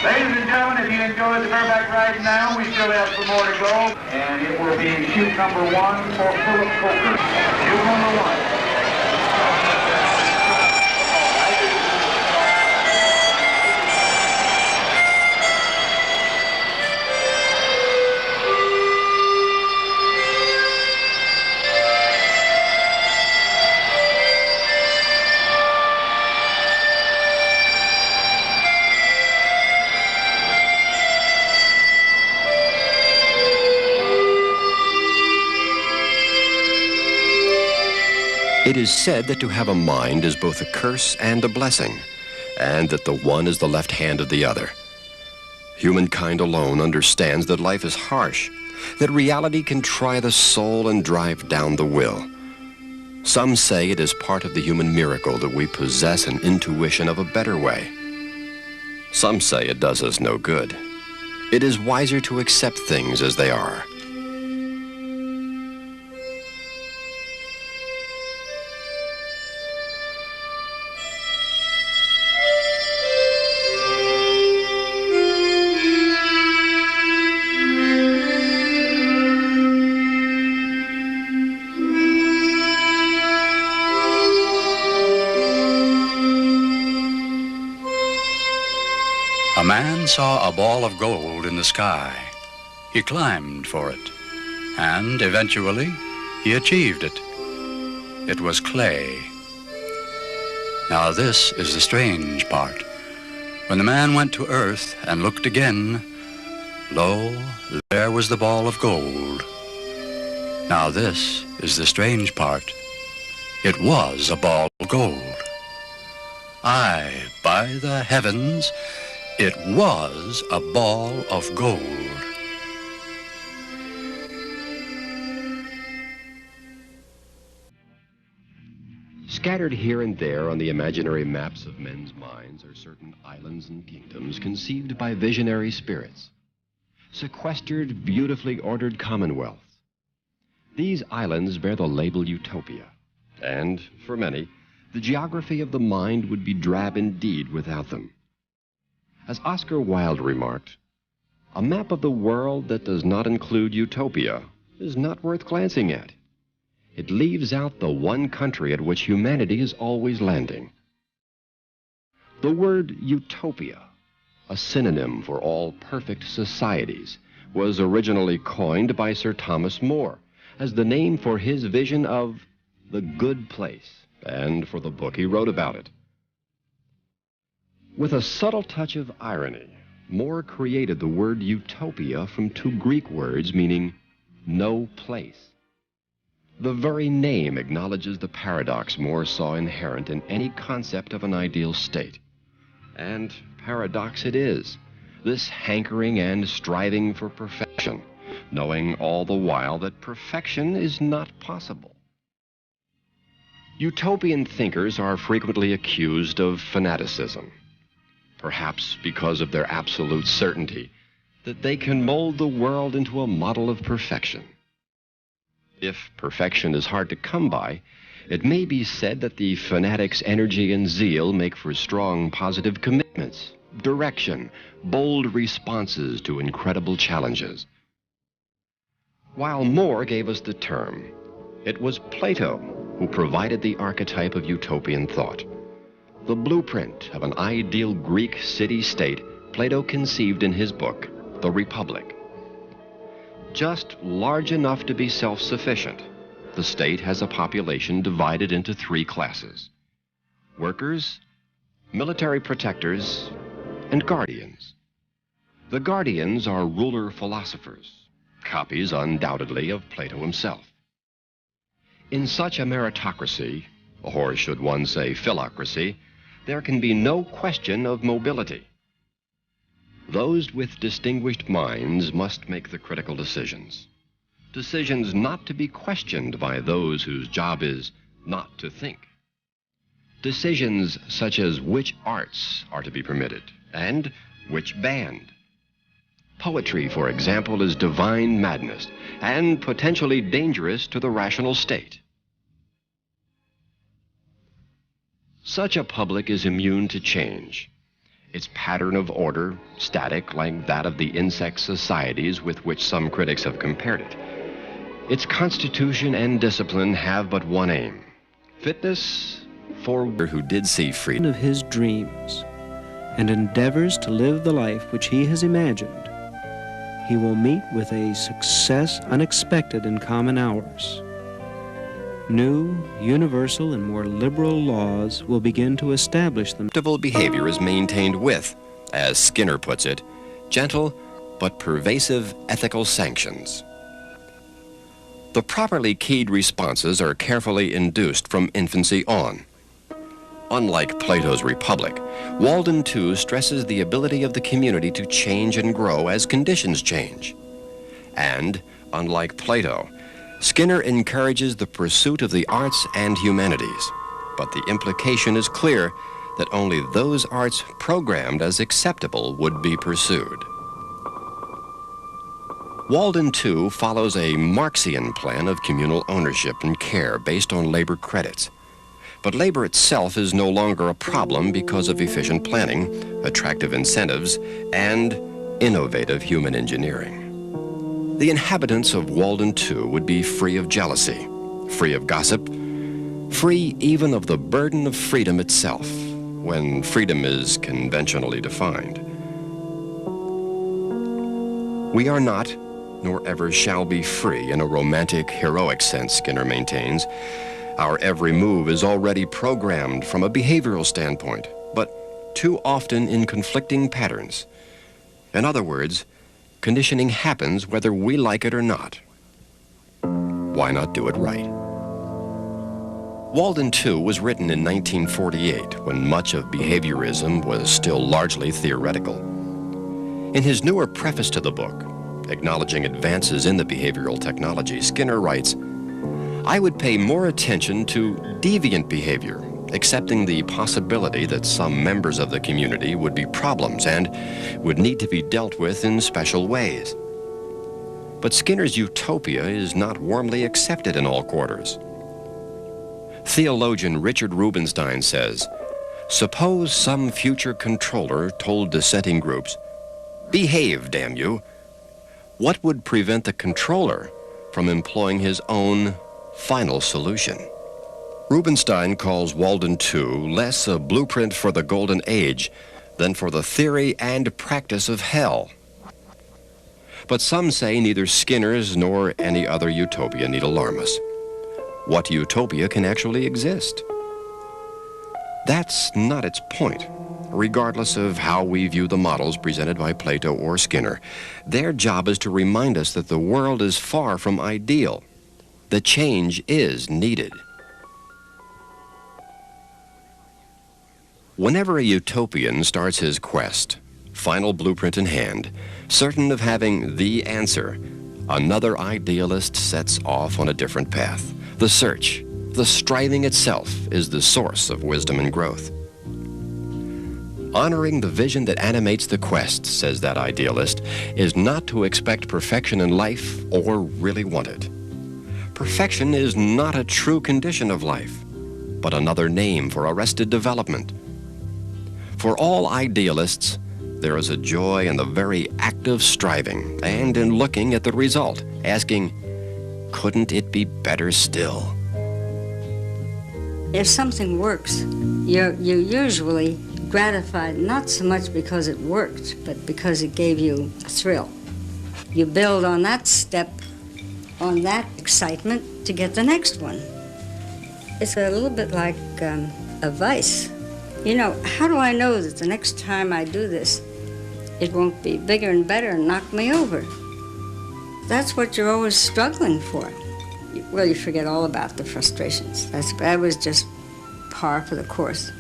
Ladies and gentlemen, if you enjoy the bareback ride now, we still have some more to go. And it will be chute number 1 for Philip Coker. Chute number 1. It is said that to have a mind is both a curse and a blessing, and that the one is the left hand of the other. Humankind alone understands that life is harsh, that reality can try the soul and drive down the will. Some say it is part of the human miracle that we possess an intuition of a better way. Some say it does us no good. It is wiser to accept things as they are. A man saw a ball of gold in the sky. He climbed for it, and eventually he achieved it. It was clay. Now this is the strange part. When the man went to earth and looked again, lo, there was the ball of gold. Now this is the strange part. It was a ball of gold. Aye, by the heavens, it was a ball of gold. Scattered here and there on the imaginary maps of men's minds are certain islands and kingdoms conceived by visionary spirits, sequestered, beautifully ordered commonwealths. These islands bear the label Utopia, and, for many, the geography of the mind would be drab indeed without them. As Oscar Wilde remarked, a map of the world that does not include Utopia is not worth glancing at. It leaves out the one country at which humanity is always landing. The word utopia, a synonym for all perfect societies, was originally coined by Sir Thomas More as the name for his vision of the good place and for the book he wrote about it. With a subtle touch of irony, More created the word utopia from two Greek words meaning no place. The very name acknowledges the paradox More saw inherent in any concept of an ideal state. And paradox it is, this hankering and striving for perfection, knowing all the while that perfection is not possible. Utopian thinkers are frequently accused of fanaticism, perhaps because of their absolute certainty that they can mold the world into a model of perfection. If perfection is hard to come by, it may be said that the fanatic's energy and zeal make for strong positive commitments, direction, bold responses to incredible challenges. While More gave us the term, it was Plato who provided the archetype of utopian thought. The blueprint of an ideal Greek city-state Plato conceived in his book, The Republic. Just large enough to be self-sufficient, the state has a population divided into three classes: workers, military protectors, and guardians. The guardians are ruler philosophers, copies undoubtedly of Plato himself. In such a meritocracy, or should one say philocracy, there can be no question of mobility. Those with distinguished minds must make the critical decisions. Decisions not to be questioned by those whose job is not to think. Decisions such as which arts are to be permitted and which banned. Poetry, for example, is divine madness and potentially dangerous to the rational state. Such a public is immune to change. its pattern of order static like that of the insect societies with which some critics have compared it. Its constitution and discipline have but one aim: fitness for who did see freedom of his dreams and endeavors to live the life which he has imagined, he will meet with a success unexpected in common hours. New, universal, and more liberal laws will begin to establish them. Acceptable behavior is maintained with, as Skinner puts it, gentle but pervasive ethical sanctions. The properly keyed responses are carefully induced from infancy on. Unlike Plato's Republic, Walden II stresses the ability of the community to change and grow as conditions change. And, unlike Plato, Skinner encourages the pursuit of the arts and humanities, but the implication is clear that only those arts programmed as acceptable would be pursued. Walden II follows a Marxian plan of communal ownership and care based on labor credits. But labor itself is no longer a problem because of efficient planning, attractive incentives, and innovative human engineering. The inhabitants of Walden II would be free of jealousy, free of gossip, free even of the burden of freedom itself, when freedom is conventionally defined. We are not, nor ever shall be free in a romantic, heroic sense, Skinner maintains. Our every move is already programmed from a behavioral standpoint, but too often in conflicting patterns. In other words, conditioning happens whether we like it or not. Why not do it right? Walden II was written in 1948, when much of behaviorism was still largely theoretical. In his newer preface to the book, acknowledging advances in the behavioral technology, Skinner writes, "I would pay more attention to deviant behavior, accepting the possibility that some members of the community would be problems and would need to be dealt with in special ways." But Skinner's utopia is not warmly accepted in all quarters. Theologian Richard Rubinstein says, "Suppose some future controller told dissenting groups, 'Behave, damn you.' What would prevent the controller from employing his own final solution?" Rubinstein calls Walden II less a blueprint for the Golden Age than for the theory and practice of hell. But some say neither Skinner's nor any other utopia need alarm us. What utopia can actually exist? That's not its point. Regardless of how we view the models presented by Plato or Skinner, their job is to remind us that the world is far from ideal. The change is needed. Whenever a utopian starts his quest, final blueprint in hand, certain of having the answer, another idealist sets off on a different path. The search, the striving itself, is the source of wisdom and growth. Honoring the vision that animates the quest, says that idealist, is not to expect perfection in life or really want it. Perfection is not a true condition of life, but another name for arrested development. For all idealists, there is a joy in the very act of striving and in looking at the result, asking, couldn't it be better still? If something works, you're usually gratified not so much because it worked, but because it gave you a thrill. You build on that step, on that excitement to get the next one. It's a little bit like a vice. You know, how do I know that the next time I do this, it won't be bigger and better and knock me over? That's what you're always struggling for. Well, you forget all about the frustrations. That was just par for the course.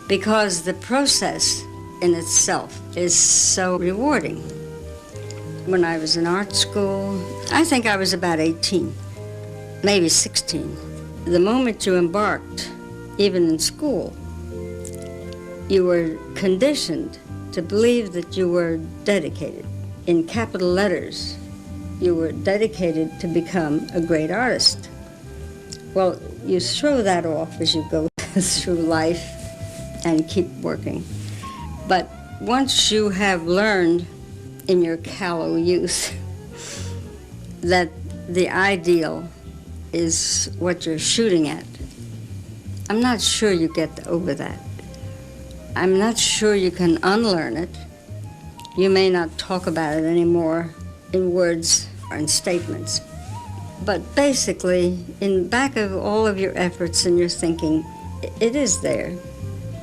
Because the process in itself is so rewarding. When I was in art school, I think I was about 18, maybe 16. The moment you embarked, even in school, you were conditioned to believe that you were dedicated. In capital letters, you were dedicated to become a great artist. Well, you throw that off as you go through life and keep working. But once you have learned in your callow youth that the ideal is what you're shooting at, I'm not sure you get over that. I'm not sure you can unlearn it. You may not talk about it anymore in words or in statements. But basically, in back of all of your efforts and your thinking, it is there.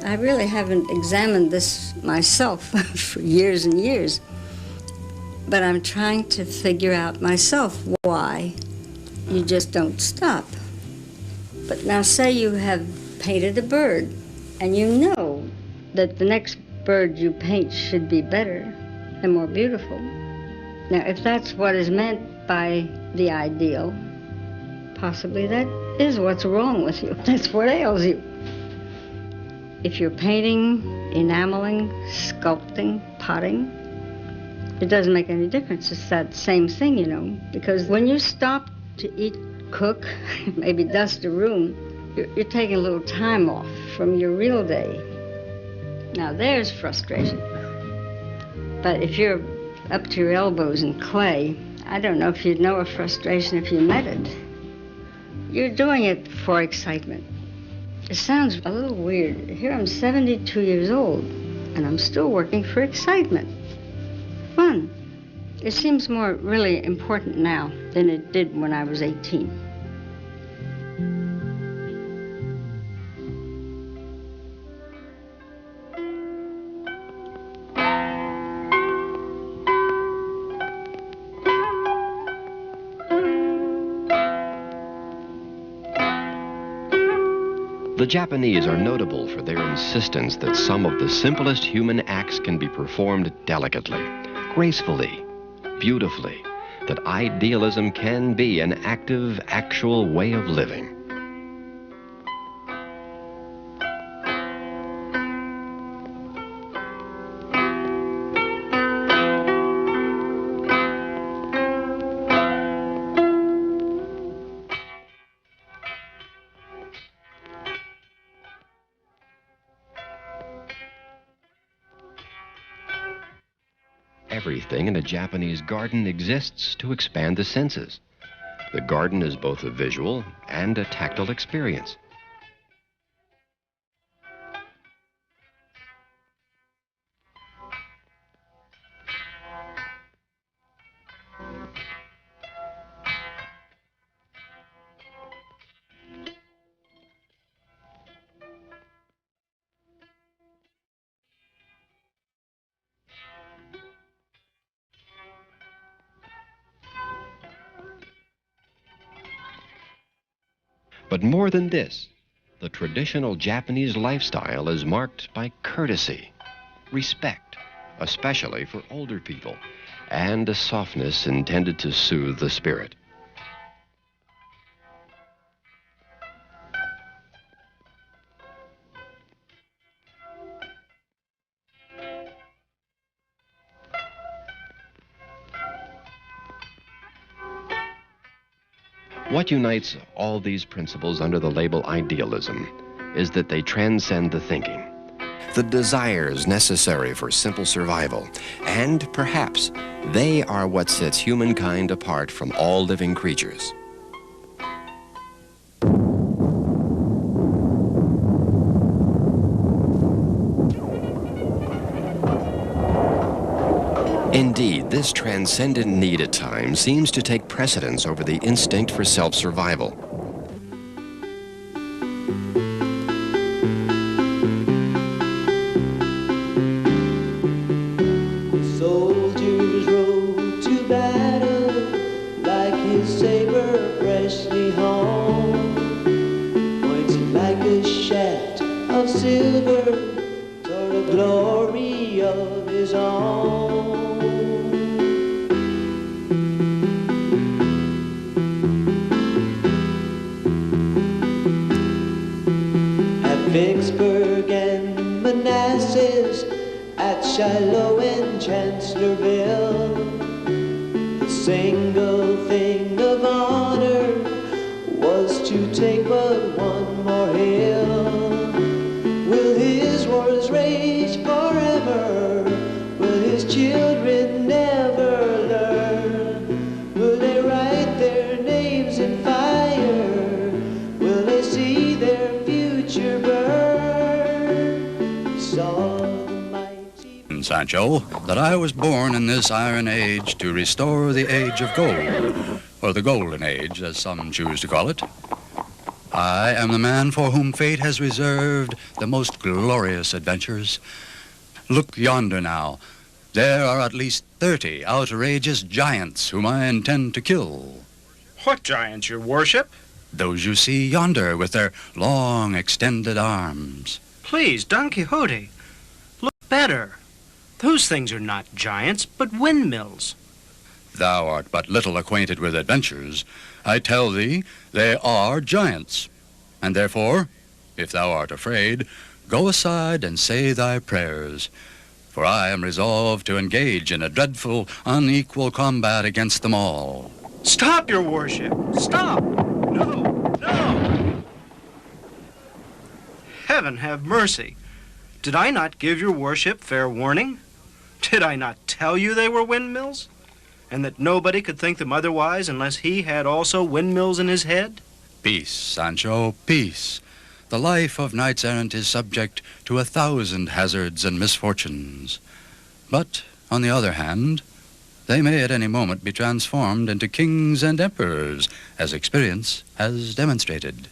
I really haven't examined this myself for years and years, but I'm trying to figure out myself why you just don't stop. But now say you have painted a bird, and you know that the next bird you paint should be better and more beautiful. Now, if that's what is meant by the ideal, possibly that is what's wrong with you. That's what ails you. If you're painting, enameling, sculpting, potting, it doesn't make any difference. It's that same thing, you know, because when you stop to eat, cook, maybe dust a room, you're taking a little time off from your real day. Now there's frustration. But if you're up to your elbows in clay, I don't know if you'd know a frustration if you met it. You're doing it for excitement. It sounds a little weird. Here I'm 72 years old, and I'm still working for excitement. Fun. It seems more really important now than it did when I was 18. The Japanese are notable for their insistence that some of the simplest human acts can be performed delicately, gracefully, beautifully, that idealism can be an active, actual way of living. Everything in a Japanese garden exists to expand the senses. The garden is both a visual and a tactile experience. But more than this, the traditional Japanese lifestyle is marked by courtesy, respect, especially for older people, and a softness intended to soothe the spirit. What unites all these principles under the label idealism is that they transcend the thinking, the desires necessary for simple survival, and perhaps they are what sets humankind apart from all living creatures. Indeed, this transcendent need at times seems to take precedence over the instinct for self-survival. Soldiers rode to battle like his saber freshly honed, pointed like a shaft of silver toward the glory of his own. Vicksburg and Manassas, at Shiloh and Chancellorsville, the single thing of honor was to take but one more hill. Will his wars rage forever? suffer? Will his children never learn? Will they write their names in fire? Will they see their future burn? He saw the mighty... Sancho, that I was born in this iron age to restore the age of gold, or the golden age, as some choose to call it. I am the man for whom fate has reserved the most glorious adventures. Look yonder now. There are at least 30 outrageous giants whom I intend to kill. What giants, your worship? Those you see yonder with their long extended arms. Please, Don Quixote, look better. Those things are not giants, but windmills. Thou art but little acquainted with adventures. I tell thee, they are giants. And therefore, if thou art afraid, go aside and say thy prayers. For I am resolved to engage in a dreadful, unequal combat against them all. Stop, your worship. Stop. No, no. Heaven have mercy. Did I not give your worship fair warning? Did I not tell you they were windmills? And that nobody could think them otherwise unless he had also windmills in his head? Peace, Sancho, peace. The life of knights-errant is subject to 1,000 hazards and misfortunes. But, on the other hand, they may at any moment be transformed into kings and emperors, as experience has demonstrated.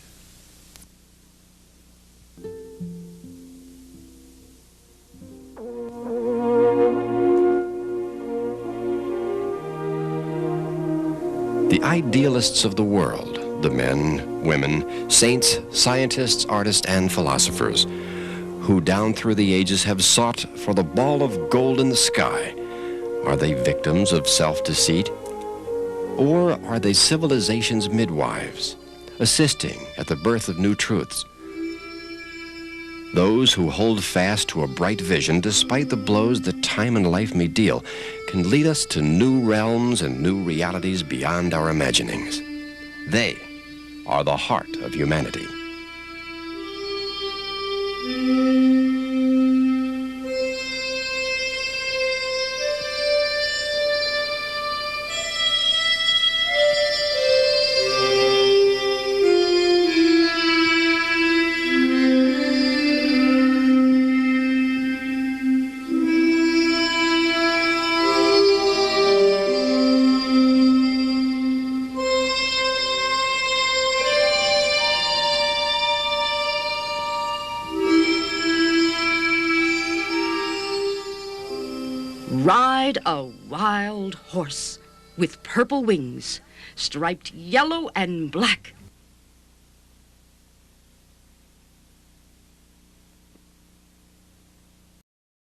The idealists of the world, the men, women, saints, scientists, artists, and philosophers, who down through the ages have sought for the ball of gold in the sky, are they victims of self-deceit? Or are they civilization's midwives, assisting at the birth of new truths? Those who hold fast to a bright vision, despite the blows that time and life may deal, can lead us to new realms and new realities beyond our imaginings. They are the heart of humanity. Ride a wild horse with purple wings, striped yellow and black,